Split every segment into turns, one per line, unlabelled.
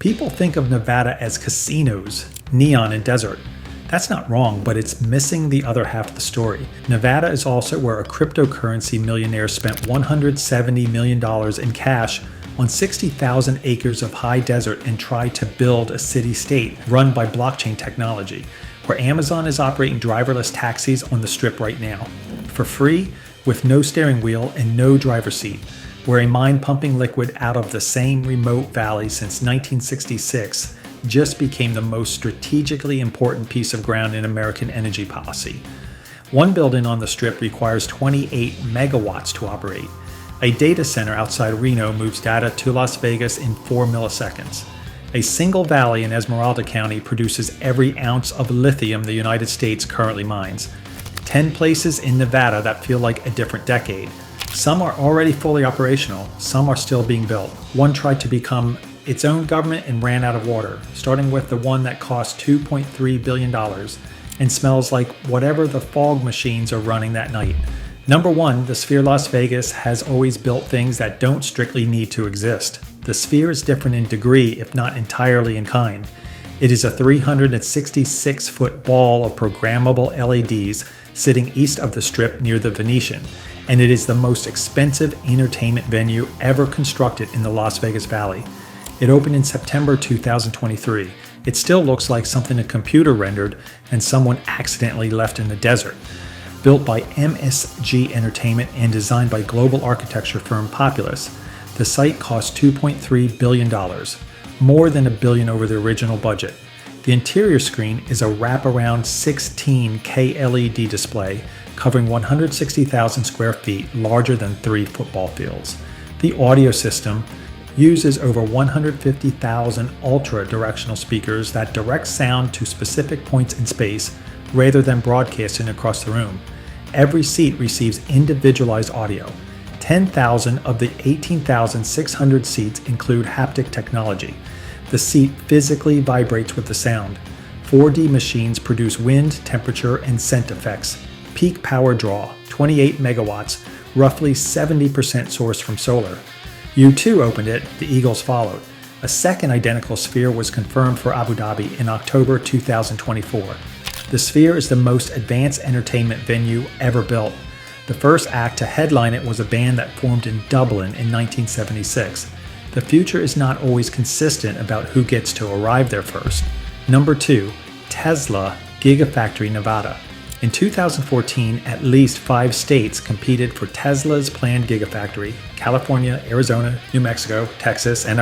People think of Nevada as casinos, neon, and desert. That's not wrong, but it's missing the other half of the story. Nevada is also where a cryptocurrency millionaire spent $170 million in cash on 60,000 acres of high desert and tried to build a city-state run by blockchain technology, where Amazon is operating driverless taxis on the Strip right now. For free, with no steering wheel and no driver's seat, where a mine pumping liquid out of the same remote valley since 1966 just became the most strategically important piece of ground in American energy policy. One building on the Strip requires 28 megawatts to operate. A data center outside Reno moves data to Las Vegas in 4 milliseconds. A single valley in Esmeralda County produces every ounce of lithium the United States currently mines. 10 places in Nevada that feel like a different decade. Some are already fully operational, some are still being built. One tried to become its own government and ran out of water, starting with the one that cost $2.3 billion and smells like whatever the fog machines are running that night. Number one, the Sphere Las Vegas has always built things that don't strictly need to exist. The Sphere is different in degree, if not entirely in kind. It is a 366-foot ball of programmable LEDs sitting east of the Strip near the Venetian, and it is the most expensive entertainment venue ever constructed in the Las Vegas Valley. It opened in September 2023. It still looks like something a computer rendered and someone accidentally left in the desert. Built by MSG Entertainment and designed by global architecture firm Populous, the site cost $2.3 billion, more than $1 billion over the original budget. The interior screen is a wraparound 16K LED display covering 160,000 square feet, larger than 3 football fields. The audio system uses over 150,000 ultra-directional speakers that direct sound to specific points in space rather than broadcasting across the room. Every seat receives individualized audio. 10,000 of the 18,600 seats include haptic technology. The seat physically vibrates with the sound. 4D machines produce wind, temperature, and scent effects. Peak power draw, 28 megawatts, roughly 70% sourced from solar. U2 opened it, the Eagles followed. A second identical Sphere was confirmed for Abu Dhabi in October 2024. The Sphere is the most advanced entertainment venue ever built. The first act to headline it was a band that formed in Dublin in 1976. The future is not always consistent about who gets to arrive there first. Number 2, Tesla Gigafactory Nevada. In 2014, at least 5 states competed for Tesla's planned Gigafactory: California, Arizona, New Mexico, Texas, and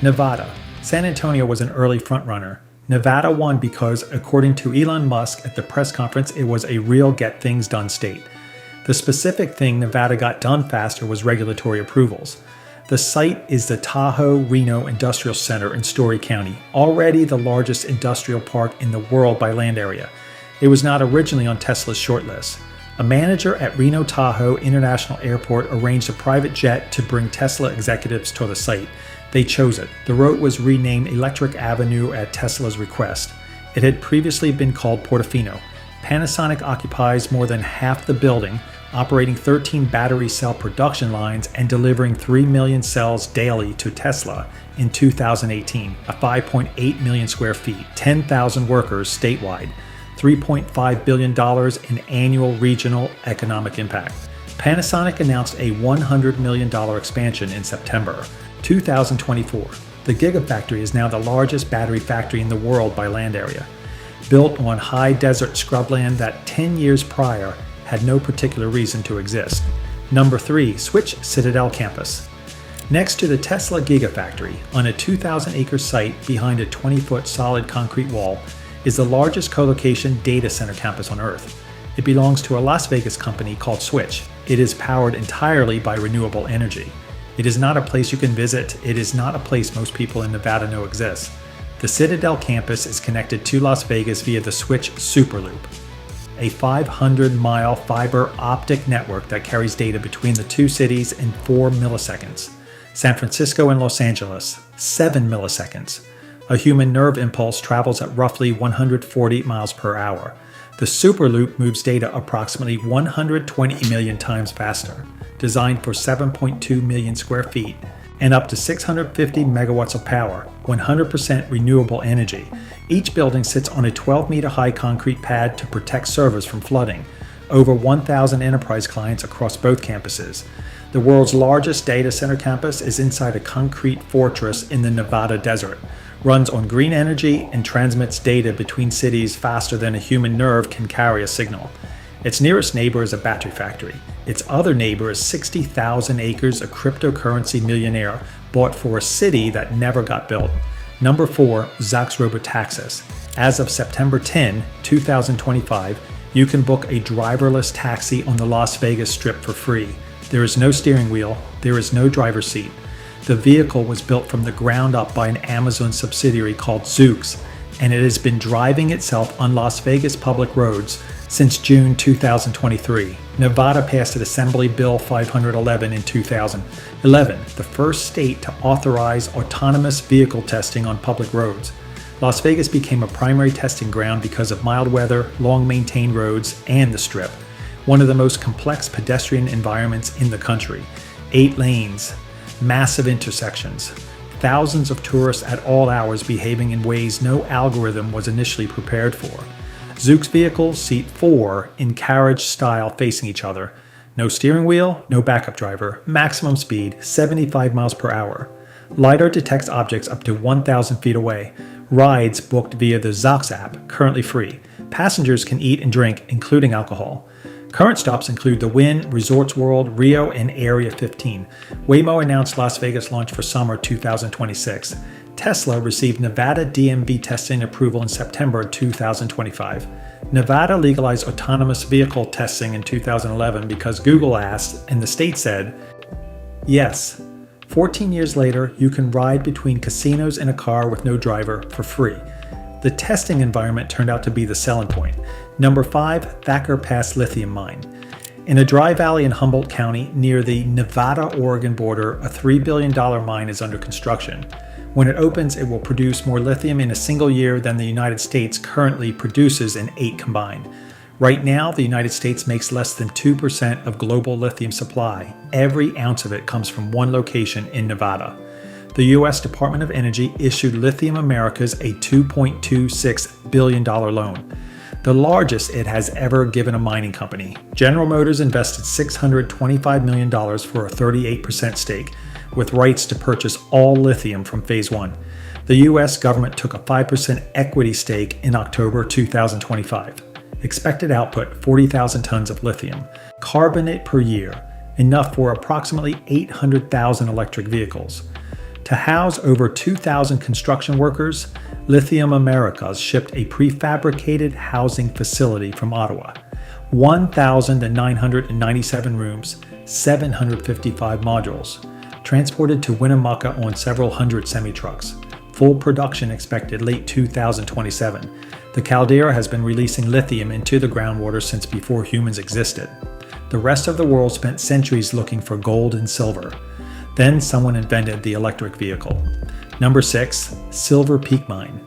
Nevada. San Antonio was an early frontrunner. Nevada won because, according to Elon Musk at the press conference, it was a real get-things-done state. The specific thing Nevada got done faster was regulatory approvals. The site is the Tahoe Reno Industrial Center in Story County, already the largest industrial park in the world by land area. It was not originally on Tesla's shortlist. A manager at Reno Tahoe International Airport arranged a private jet to bring Tesla executives to the site. They chose it. The road was renamed Electric Avenue at Tesla's request. It had previously been called Portofino. Panasonic occupies more than half the building, operating 13 battery cell production lines and delivering 3 million cells daily to Tesla in 2018, a 5.8 million square feet, 10,000 workers statewide, $3.5 billion in annual regional economic impact. Panasonic announced a $100 million expansion in September 2024. The Gigafactory is now the largest battery factory in the world by land area, built on high desert scrubland that 10 years prior had no particular reason to exist. Number 3, Switch Citadel Campus. Next to the Tesla Gigafactory, on a 2,000-acre site behind a 20-foot solid concrete wall, is the largest co-location data center campus on Earth. It belongs to a Las Vegas company called Switch. It is powered entirely by renewable energy. It is not a place you can visit. It is not a place most people in Nevada know exists. The Citadel campus is connected to Las Vegas via the Switch Superloop, a 500-mile fiber optic network that carries data between the two cities in 4 milliseconds. San Francisco and Los Angeles, 7 milliseconds. A human nerve impulse travels at roughly 140 miles per hour. The Superloop moves data approximately 120 million times faster, designed for 7.2 million square feet and up to 650 megawatts of power. 100% renewable energy. Each building sits on a 12-meter-high concrete pad to protect servers from flooding. Over 1,000 enterprise clients across both campuses. The world's largest data center campus is inside a concrete fortress in the Nevada desert, runs on green energy, and transmits data between cities faster than a human nerve can carry a signal. Its nearest neighbor is a battery factory. Its other neighbor is 60,000 acres a cryptocurrency millionaire bought for a city that never got built. Number 4, Zaks Robotaxis. As of September 10, 2025, you can book a driverless taxi on the Las Vegas Strip for free. There is no steering wheel, there is no driver's seat. The vehicle was built from the ground up by an Amazon subsidiary called Zoox, and it has been driving itself on Las Vegas public roads since June 2023. Nevada passed an Assembly Bill 511 in 2011, the first state to authorize autonomous vehicle testing on public roads. Las Vegas became a primary testing ground because of mild weather, long-maintained roads, and the Strip, one of the most complex pedestrian environments in the country. 8 lanes, massive intersections, thousands of tourists at all hours behaving in ways no algorithm was initially prepared for. Zoox vehicles seat 4 in carriage style facing each other. No steering wheel, no backup driver, maximum speed 75 miles per hour. LiDAR detects objects up to 1,000 feet away. Rides booked via the Zaks app, currently free. Passengers can eat and drink, including alcohol. Current stops include the Wynn, Resorts World, Rio, and Area 15. Waymo announced Las Vegas launch for summer 2026. Tesla received Nevada DMV testing approval in September 2025. Nevada legalized autonomous vehicle testing in 2011 because Google asked, and the state said, yes. 14 years later, you can ride between casinos in a car with no driver for free. The testing environment turned out to be the selling point. Number 5, Thacker Pass Lithium Mine. In a dry valley in Humboldt County near the Nevada-Oregon border, a $3 billion mine is under construction. When it opens, it will produce more lithium in a single year than the United States currently produces in 8 combined. Right now, the United States makes less than 2% of global lithium supply. Every ounce of it comes from one location in Nevada. The U.S. Department of Energy issued Lithium Americas a $2.26 billion loan, the largest it has ever given a mining company. General Motors invested $625 million for a 38% stake, with rights to purchase all lithium from Phase 1. The U.S. government took a 5% equity stake in October 2025. Expected output 40,000 tons of lithium carbonate per year, enough for approximately 800,000 electric vehicles. To house over 2,000 construction workers, Lithium Americas shipped a prefabricated housing facility from Ottawa. 1,997 rooms, 755 modules, transported to Winnemucca on several hundred semi-trucks. Full production expected late 2027. The caldera has been releasing lithium into the groundwater since before humans existed. The rest of the world spent centuries looking for gold and silver. Then someone invented the electric vehicle. Number 6, Silver Peak Mine.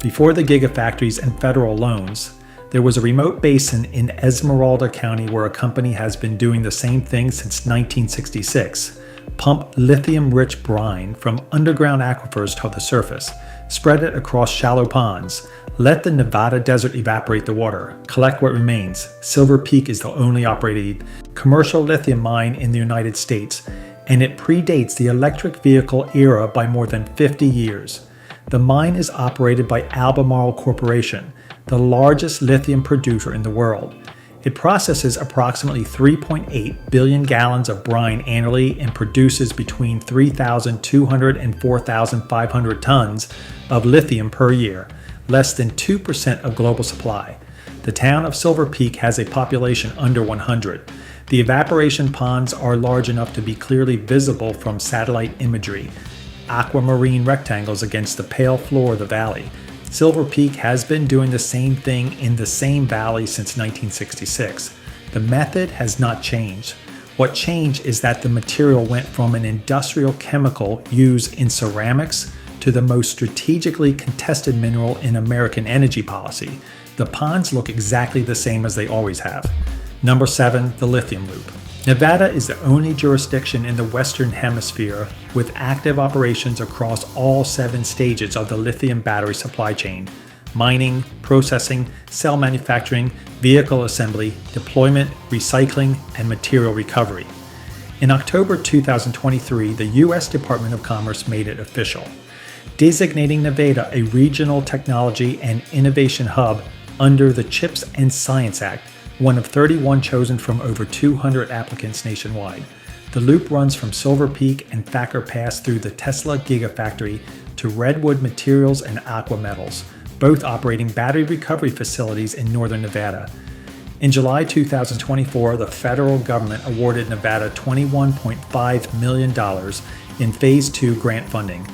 Before the gigafactories and federal loans, there was a remote basin in Esmeralda County where a company has been doing the same thing since 1966. Pump lithium-rich brine from underground aquifers to the surface, spread it across shallow ponds, let the Nevada desert evaporate the water, collect what remains. Silver Peak is the only operated commercial lithium mine in the United States, and it predates the electric vehicle era by more than 50 years. The mine is operated by Albemarle Corporation, the largest lithium producer in the world. It processes approximately 3.8 billion gallons of brine annually and produces between 3,200 and 4,500 tons of lithium per year, less than 2% of global supply. The town of Silver Peak has a population under 100. The evaporation ponds are large enough to be clearly visible from satellite imagery, aquamarine rectangles against the pale floor of the valley. Silver Peak has been doing the same thing in the same valley since 1966. The method has not changed. What changed is that the material went from an industrial chemical used in ceramics to the most strategically contested mineral in American energy policy. The ponds look exactly the same as they always have. Number 7, the lithium loop. Nevada is the only jurisdiction in the Western Hemisphere with active operations across all 7 stages of the lithium battery supply chain: mining, processing, cell manufacturing, vehicle assembly, deployment, recycling, and material recovery. In October 2023, the U.S. Department of Commerce made it official, designating Nevada a regional technology and innovation hub under the CHIPS and Science Act, one of 31 chosen from over 200 applicants nationwide. The loop runs from Silver Peak and Thacker Pass through the Tesla Gigafactory to Redwood Materials and Aqua Metals, both operating battery recovery facilities in northern Nevada. In July 2024, the federal government awarded Nevada $21.5 million in Phase 2 grant funding.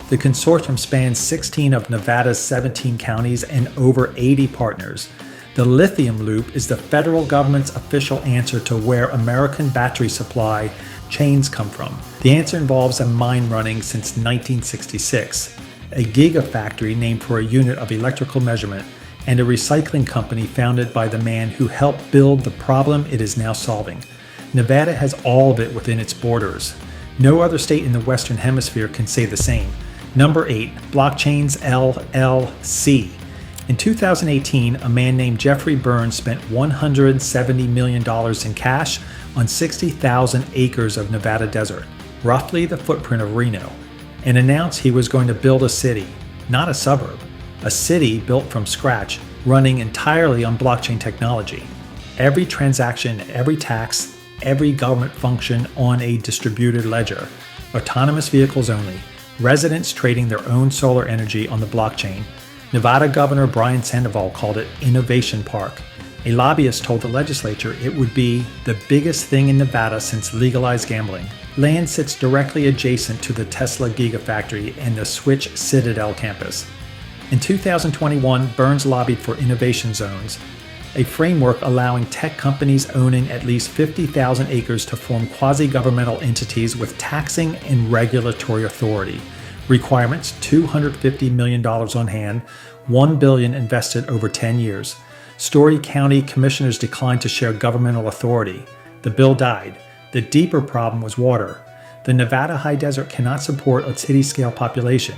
The consortium spans 16 of Nevada's 17 counties and over 80 partners. The Lithium Loop is the federal government's official answer to where American battery supply chains come from. The answer involves a mine running since 1966, a gigafactory named for a unit of electrical measurement, and a recycling company founded by the man who helped build the problem it is now solving. Nevada has all of it within its borders. No other state in the Western Hemisphere can say the same. Number 8, Blockchains LLC. In 2018, a man named Jeffrey Burns spent $170 million in cash on 60,000 acres of Nevada desert, roughly the footprint of Reno, and announced he was going to build a city, not a suburb, a city built from scratch, running entirely on blockchain technology. Every transaction, every tax, every government function on a distributed ledger, autonomous vehicles only, residents trading their own solar energy on the blockchain. Nevada Governor Brian Sandoval called it Innovation Park. A lobbyist told the legislature it would be the biggest thing in Nevada since legalized gambling. Land sits directly adjacent to the Tesla Gigafactory and the Switch Citadel campus. In 2021, Burns lobbied for innovation zones, a framework allowing tech companies owning at least 50,000 acres to form quasi-governmental entities with taxing and regulatory authority. Requirements: $250 million on hand, $1 billion invested over 10 years. Story County commissioners declined to share governmental authority. The bill died. The deeper problem was water. The Nevada high desert cannot support a city-scale population.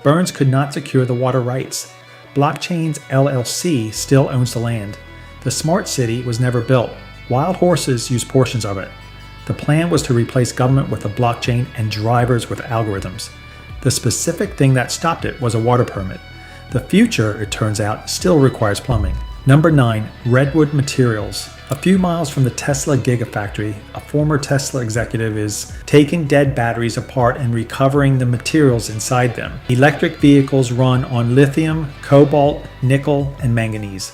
Burns could not secure the water rights. Blockchains LLC still owns the land. The smart city was never built. Wild horses use portions of it. The plan was to replace government with a blockchain and drivers with algorithms. The specific thing that stopped it was a water permit. The future, it turns out, still requires plumbing. Number 9, Redwood Materials. A few miles from the Tesla Gigafactory, a former Tesla executive is taking dead batteries apart and recovering the materials inside them. Electric vehicles run on lithium, cobalt, nickel, and manganese.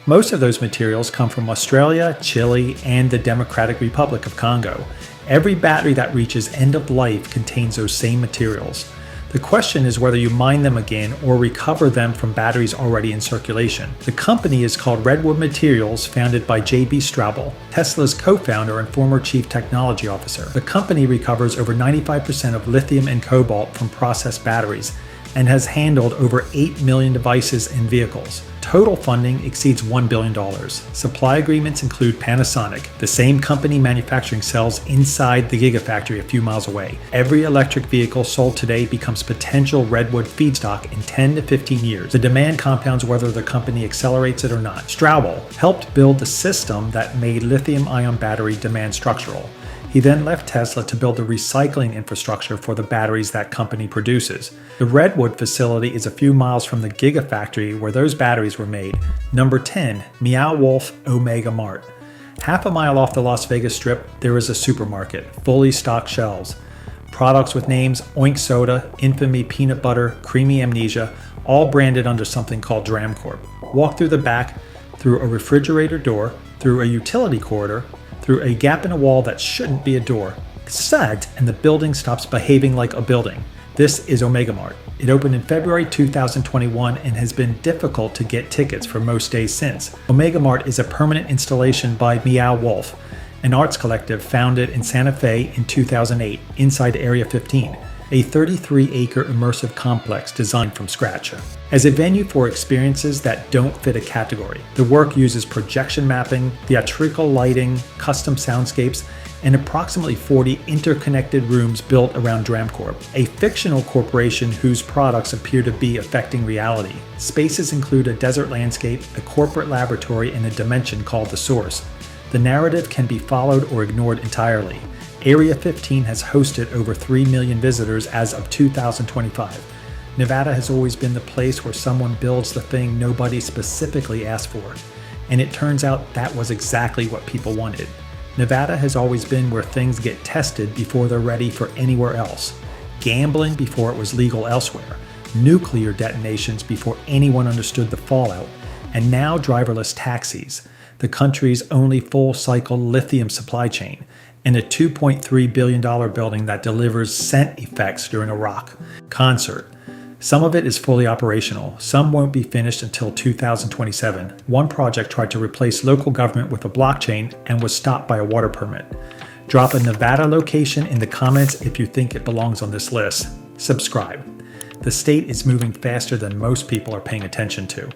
Most of those materials come from Australia, Chile, and the Democratic Republic of Congo. Every battery that reaches end of life contains those same materials. The question is whether you mine them again or recover them from batteries already in circulation. The company is called Redwood Materials, founded by J.B. Straubel, Tesla's co-founder and former chief technology officer. The company recovers over 95% of lithium and cobalt from processed batteries and has handled over 8 million devices in vehicles. Total funding exceeds $1 billion. Supply agreements include Panasonic, the same company manufacturing cells inside the Gigafactory a few miles away. Every electric vehicle sold today becomes potential Redwood feedstock in 10 to 15 years. The demand compounds whether the company accelerates it or not. Straubel helped build the system that made lithium-ion battery demand structural. He then left Tesla to build the recycling infrastructure for the batteries that company produces. The Redwood facility is a few miles from the Gigafactory where those batteries were made. Number 10, Meow Wolf Omega Mart. Half a mile off the Las Vegas Strip, there is a supermarket, fully stocked shelves. Products with names Oink Soda, Infamy Peanut Butter, Creamy Amnesia, all branded under something called Dramcorp. Walk through the back, through a refrigerator door, through a utility corridor, through a gap in a wall that shouldn't be a door. Sagged, and the building stops behaving like a building. This is Omega Mart. It opened in February 2021 and has been difficult to get tickets for most days since. Omega Mart is a permanent installation by Meow Wolf, an arts collective founded in Santa Fe in 2008 inside Area 15, a 33-acre immersive complex designed from scratch. As a venue for experiences that don't fit a category, the work uses projection mapping, theatrical lighting, custom soundscapes, and approximately 40 interconnected rooms built around Dramcorp, a fictional corporation whose products appear to be affecting reality. Spaces include a desert landscape, a corporate laboratory, and a dimension called the Source. The narrative can be followed or ignored entirely. Area 15 has hosted over 3 million visitors as of 2025. Nevada has always been the place where someone builds the thing nobody specifically asked for. And it turns out that was exactly what people wanted. Nevada has always been where things get tested before they're ready for anywhere else. Gambling before it was legal elsewhere. Nuclear detonations before anyone understood the fallout. And now driverless taxis, the country's only full-cycle lithium supply chain, and a $2.3 billion building that delivers scent effects during a rock concert. Some of it is fully operational. Some won't be finished until 2027. One project tried to replace local government with a blockchain and was stopped by a water permit. Drop a Nevada location in the comments if you think it belongs on this list. Subscribe. The state is moving faster than most people are paying attention to.